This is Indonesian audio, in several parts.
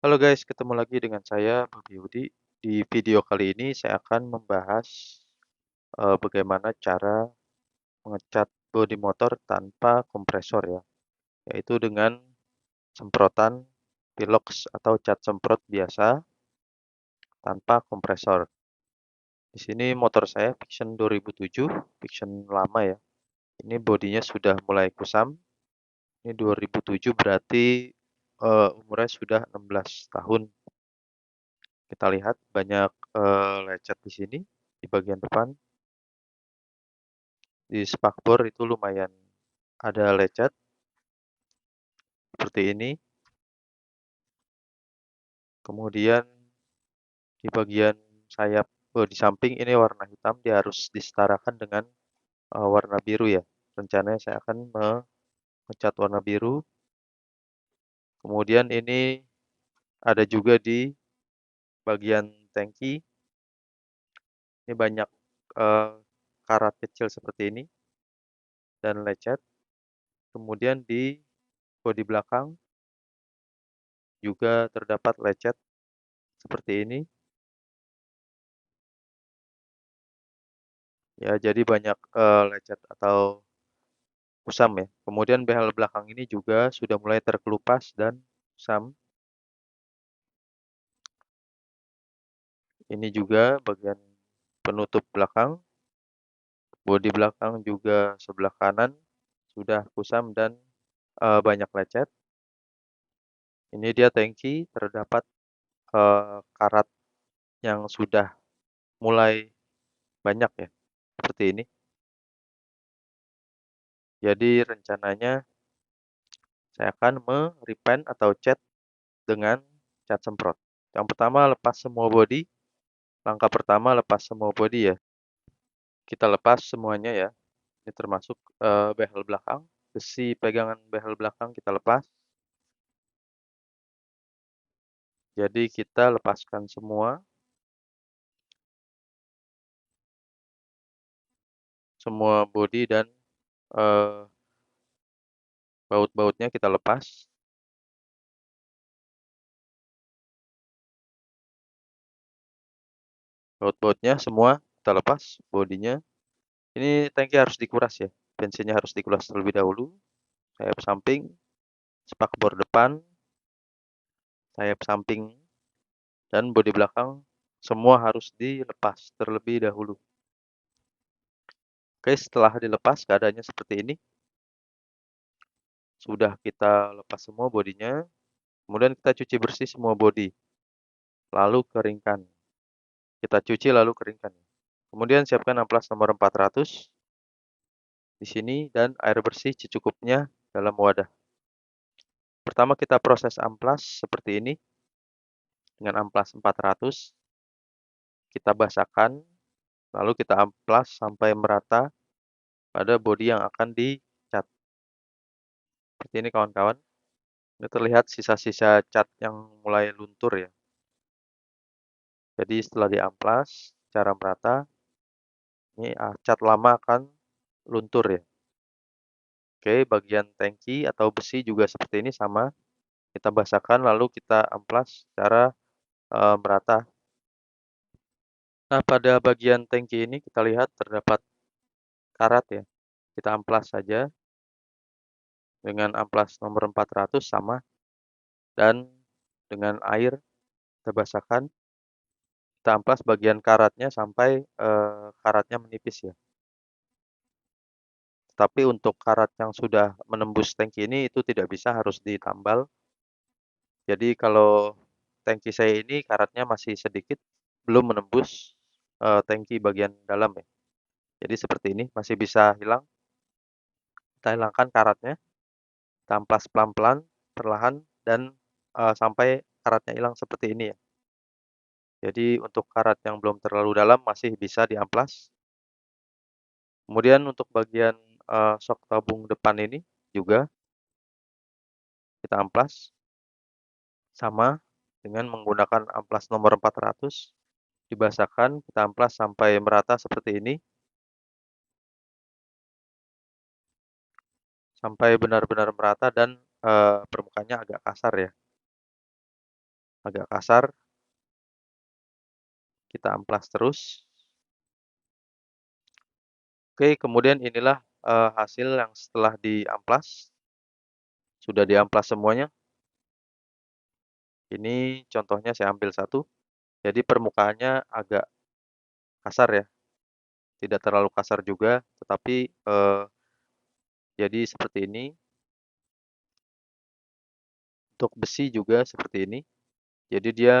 Halo guys, ketemu lagi dengan saya, Bobi Yudi. Di video kali ini saya akan membahas bagaimana cara mengecat bodi motor tanpa kompresor ya, yaitu dengan semprotan Pilox atau cat semprot biasa tanpa kompresor. Di sini motor saya Viction 2007, Viction lama ya. Ini bodinya sudah mulai kusam. Ini 2007 berarti umurnya sudah 16 tahun. Kita lihat banyak lecet di sini di bagian depan. Di spakbor itu lumayan ada lecet seperti ini. Kemudian di bagian sayap di samping ini warna hitam, dia harus disetarakan dengan warna biru ya. Rencananya saya akan mengecat warna biru. Kemudian ini ada juga di bagian tangki. Ini banyak eh, karat kecil seperti ini dan lecet. Kemudian di bodi belakang juga terdapat lecet seperti ini. Ya, jadi banyak lecet atau kusam ya. Kemudian behel belakang ini juga sudah mulai terkelupas dan kusam. Ini juga bagian penutup belakang. Bodi belakang juga sebelah kanan sudah kusam dan banyak lecet. Ini dia tangki, terdapat karat yang sudah mulai banyak ya, seperti ini. Jadi rencananya saya akan me-repaint atau cat dengan cat semprot. Yang pertama lepas semua bodi. Langkah pertama lepas semua bodi ya. Kita lepas semuanya ya. Ini termasuk behel belakang. Besi pegangan behel belakang kita lepas. Jadi kita lepaskan semua bodi dan eh, baut-bautnya kita lepas. Baut-bautnya semua kita lepas, bodinya. Ini tangki harus dikuras ya. Bensinnya harus dikuras terlebih dahulu. Sayap samping, spakbor depan, sayap samping, dan bodi belakang semua harus dilepas terlebih dahulu. Oke, setelah dilepas keadaannya seperti ini. Sudah kita lepas semua bodinya, kemudian kita cuci bersih semua bodi, lalu keringkan. Kita cuci lalu keringkan. Kemudian siapkan amplas nomor 400 di sini dan air bersih secukupnya dalam wadah. Pertama kita proses amplas seperti ini dengan amplas 400. Kita basahkan, lalu kita amplas sampai merata pada bodi yang akan dicat. Seperti ini kawan-kawan. Ini terlihat sisa-sisa cat yang mulai luntur ya. Jadi setelah diamplas secara merata, ini cat lama akan luntur ya. Oke, bagian tangki atau besi juga seperti ini sama. Kita basahkan lalu kita amplas secara merata. Nah, pada bagian tangki ini kita lihat terdapat karat ya. Kita amplas saja dengan amplas nomor 400 sama dan dengan air kita basahkan. Kita amplas bagian karatnya sampai karatnya menipis ya. Tapi untuk karat yang sudah menembus tangki ini itu tidak bisa, harus ditambal. Jadi kalau tangki saya ini karatnya masih sedikit, belum menembus tangki bagian dalam ya. Jadi seperti ini masih bisa hilang. Kita hilangkan karatnya, kita amplas pelan-pelan, perlahan dan sampai karatnya hilang seperti ini ya. Jadi untuk karat yang belum terlalu dalam masih bisa diamplas. Kemudian untuk bagian sok tabung depan ini juga kita amplas sama dengan menggunakan amplas nomor 400. Dibasahkan, kita amplas sampai merata seperti ini. Sampai benar-benar merata dan permukaannya agak kasar ya. agak kasar, kita amplas terus. Oke, kemudian inilah, hasil yang setelah diamplas, sudah diamplas semuanya. Ini contohnya saya ambil satu, jadi permukaannya agak kasar ya, tidak terlalu kasar juga, tetapi, jadi seperti ini. Untuk besi juga seperti ini, jadi dia,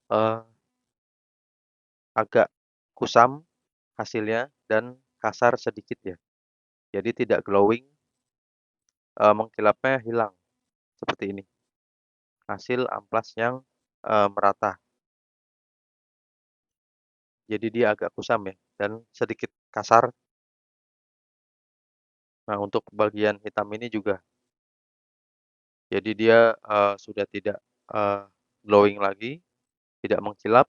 eee, agak kusam hasilnya dan kasar sedikit ya, jadi tidak glowing, mengkilapnya hilang, seperti ini, hasil amplas yang, merata. Jadi dia agak kusam ya, dan sedikit kasar. Nah, untuk bagian hitam ini juga, jadi dia, sudah tidak, eee, glowing lagi, tidak mengkilap.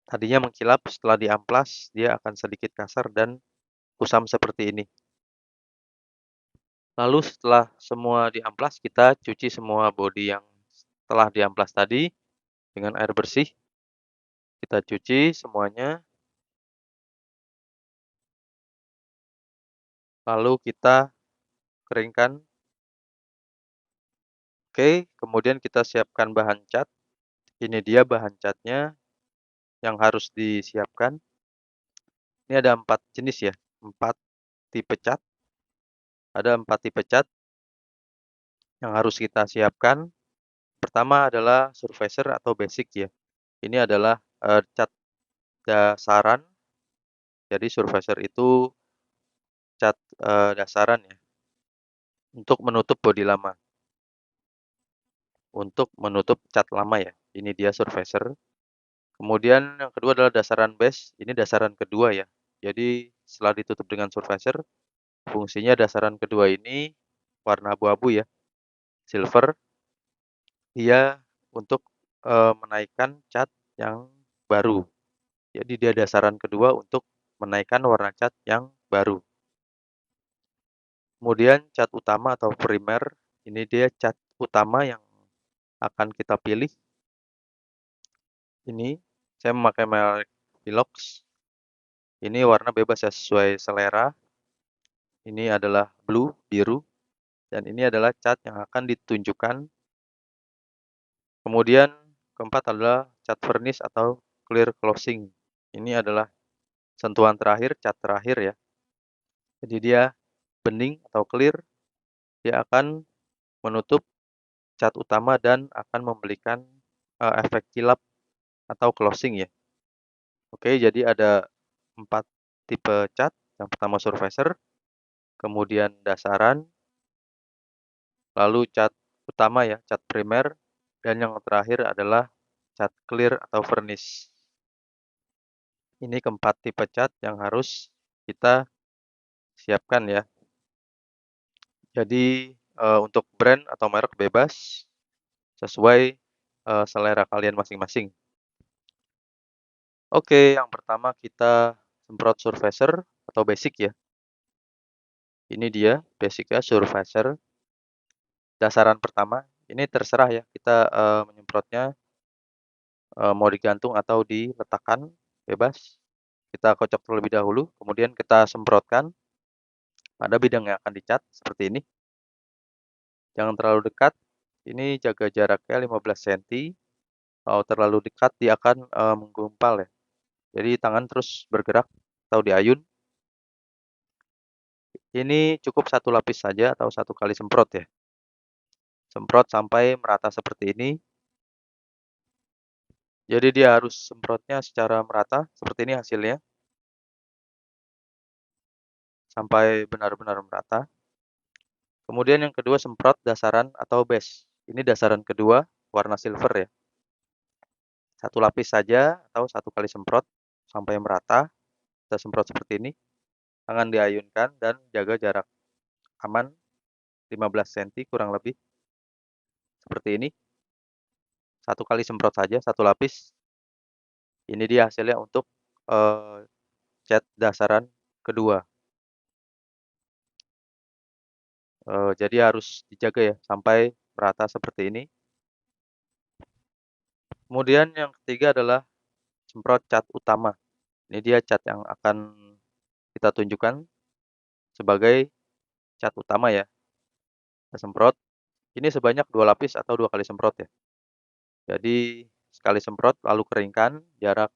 Tadinya mengkilap, setelah diamplas dia akan sedikit kasar dan kusam seperti ini. Lalu setelah semua diamplas, kita cuci semua bodi yang telah diamplas tadi dengan air bersih. Kita cuci semuanya, lalu kita keringkan. Oke, kemudian kita siapkan bahan cat. Ini dia bahan catnya yang harus disiapkan. Ini ada 4 jenis ya, 4 tipe cat. Ada 4 tipe cat yang harus kita siapkan. Pertama adalah surfacer atau basic ya. Ini adalah, cat dasaran. Jadi surfacer itu cat, dasaran ya, untuk menutup bodi lama, untuk menutup cat lama ya. Ini dia surfacer. Kemudian yang kedua adalah dasaran base, ini dasaran kedua ya. Jadi setelah ditutup dengan surfacer, fungsinya dasaran kedua ini warna abu-abu ya, silver. Dia untuk, menaikkan cat yang baru. Jadi dia dasaran kedua untuk menaikkan warna cat yang baru. Kemudian cat utama atau primer, ini dia cat utama yang akan kita pilih. Ini saya memakai merek Pilox. Ini warna bebas ya, sesuai selera. Ini adalah blue, biru, dan ini adalah cat yang akan ditunjukkan. Kemudian keempat adalah cat vernish atau clear closing. Ini adalah sentuhan terakhir, cat terakhir ya. Jadi dia bening atau clear, dia akan menutup cat utama dan akan memberikan, efek kilap atau closing ya. Oke, jadi ada 4 tipe cat. Yang pertama surfacer, kemudian dasaran, lalu cat utama ya, cat primer, dan yang terakhir adalah cat clear atau vernish. Ini keempat tipe cat yang harus kita siapkan ya. Jadi, untuk brand atau merek bebas sesuai, selera kalian masing-masing. Oke, yang pertama kita semprot surfacer atau basic ya. Ini dia basic ya, surfacer. Dasaran pertama, ini terserah ya kita, menyemprotnya, mau digantung atau diletakkan, bebas. Kita kocok terlebih dahulu, kemudian kita semprotkan pada bidang yang akan dicat, seperti ini. Jangan terlalu dekat, ini jaga jaraknya 15 cm. Kalau terlalu dekat dia akan, menggumpal ya. Jadi tangan terus bergerak atau diayun. Ini cukup satu lapis saja atau satu kali semprot ya. Semprot sampai merata seperti ini. Jadi dia harus semprotnya secara merata, seperti ini hasilnya. Sampai benar-benar merata. Kemudian yang kedua semprot dasaran atau base. Ini dasaran kedua, warna silver ya. Satu lapis saja atau satu kali semprot sampai merata. Kita semprot seperti ini. Tangan diayunkan dan jaga jarak aman 15 cm kurang lebih. Seperti ini. Satu kali semprot saja, satu lapis. Ini dia hasilnya untuk, cat dasaran kedua. Jadi harus dijaga ya sampai merata seperti ini. Kemudian yang ketiga adalah semprot cat utama. Ini dia cat yang akan kita tunjukkan sebagai cat utama ya. Kita semprot. Ini sebanyak 2 lapis atau 2 kali semprot ya. Jadi sekali semprot lalu keringkan jarak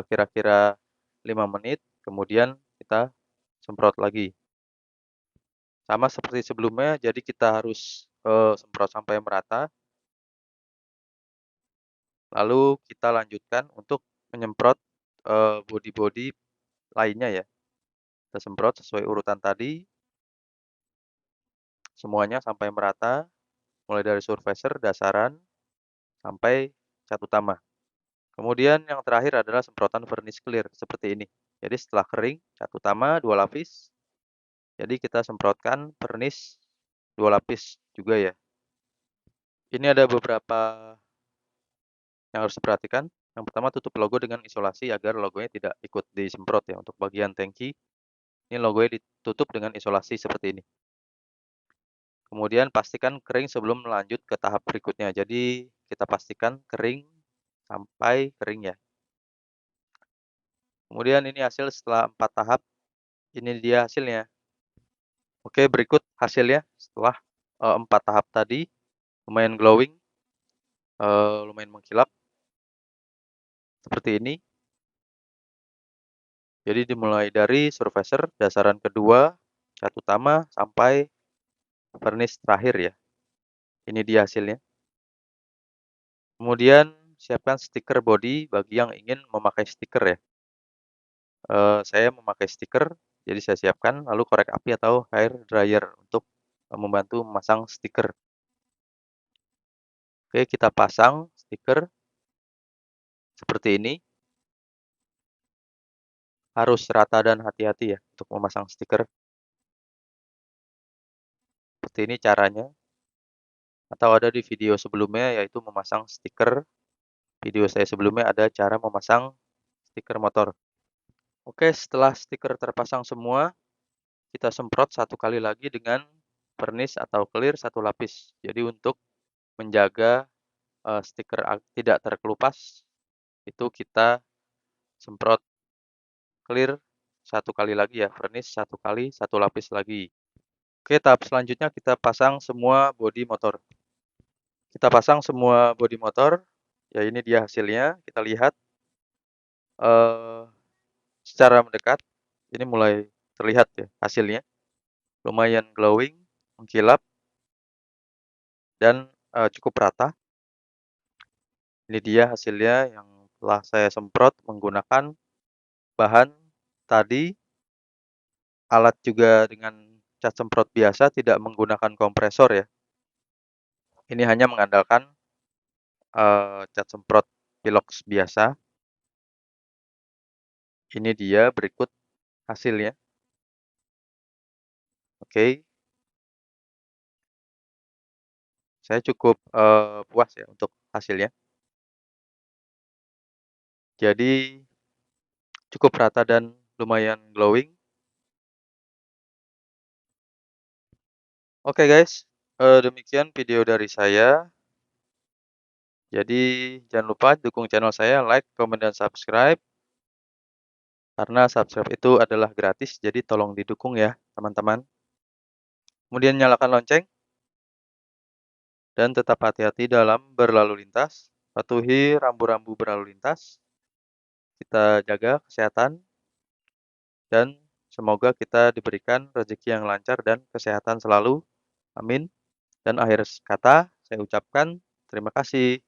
kira-kira 5 menit, kemudian kita semprot lagi. Sama seperti sebelumnya, jadi kita harus semprot sampai merata. Lalu kita lanjutkan untuk menyemprot bodi-bodi lainnya ya. Kita semprot sesuai urutan tadi, semuanya sampai merata, mulai dari surfacer, dasaran, sampai cat utama. Kemudian yang terakhir adalah semprotan vernis clear seperti ini. Jadi setelah kering, cat utama 2 lapis, jadi kita semprotkan vernis 2 lapis juga ya. Ini ada beberapa yang harus diperhatikan. Yang pertama, tutup logo dengan isolasi agar logonya tidak ikut disemprot ya. Untuk bagian tangki, ini logonya ditutup dengan isolasi seperti ini. Kemudian pastikan kering sebelum melanjut ke tahap berikutnya. Jadi kita pastikan kering sampai kering ya. Kemudian ini hasil setelah 4 tahap. Ini dia hasilnya. Oke, berikut hasilnya setelah 4 tahap tadi. Lumayan glowing, lumayan mengkilap. Seperti ini. Jadi dimulai dari surfacer, dasaran kedua, cat utama, sampai vernis terakhir ya. Ini dia hasilnya. Kemudian siapkan stiker body bagi yang ingin memakai stiker ya. Saya memakai stiker, jadi saya siapkan, lalu korek api atau hair dryer untuk membantu memasang stiker. Oke, kita pasang stiker seperti ini. Harus rata dan hati-hati ya untuk memasang stiker. Seperti ini caranya. Atau ada di video sebelumnya yaitu memasang stiker. Video saya sebelumnya ada cara memasang stiker motor. Oke, setelah stiker terpasang semua, kita semprot 1 kali lagi dengan vernis atau clear 1 lapis. Jadi untuk menjaga stiker tidak terkelupas, itu kita semprot clear 1 kali lagi ya, vernis 1 kali, 1 lapis lagi. Oke, tahap selanjutnya kita pasang semua bodi motor. Kita pasang semua bodi motor, ya ini dia hasilnya, kita lihat secara mendekat, ini mulai terlihat ya hasilnya. Lumayan glowing, mengkilap, dan cukup rata. Ini dia hasilnya yang telah saya semprot menggunakan bahan tadi, alat juga dengan cat semprot biasa, tidak menggunakan kompresor ya. Ini hanya mengandalkan cat semprot Pilox biasa. Ini dia berikut hasilnya. Oke. Saya cukup puas ya untuk hasilnya. Jadi cukup rata dan lumayan glowing. Oke guys, demikian video dari saya. Jadi jangan lupa dukung channel saya, like, komen, dan subscribe. Karena subscribe itu adalah gratis, jadi tolong didukung ya teman-teman. Kemudian nyalakan lonceng. Dan tetap hati-hati dalam berlalu lintas. Patuhi rambu-rambu berlalu lintas. Kita jaga kesehatan. Dan semoga kita diberikan rezeki yang lancar dan kesehatan selalu. Amin. Dan akhir kata saya ucapkan terima kasih.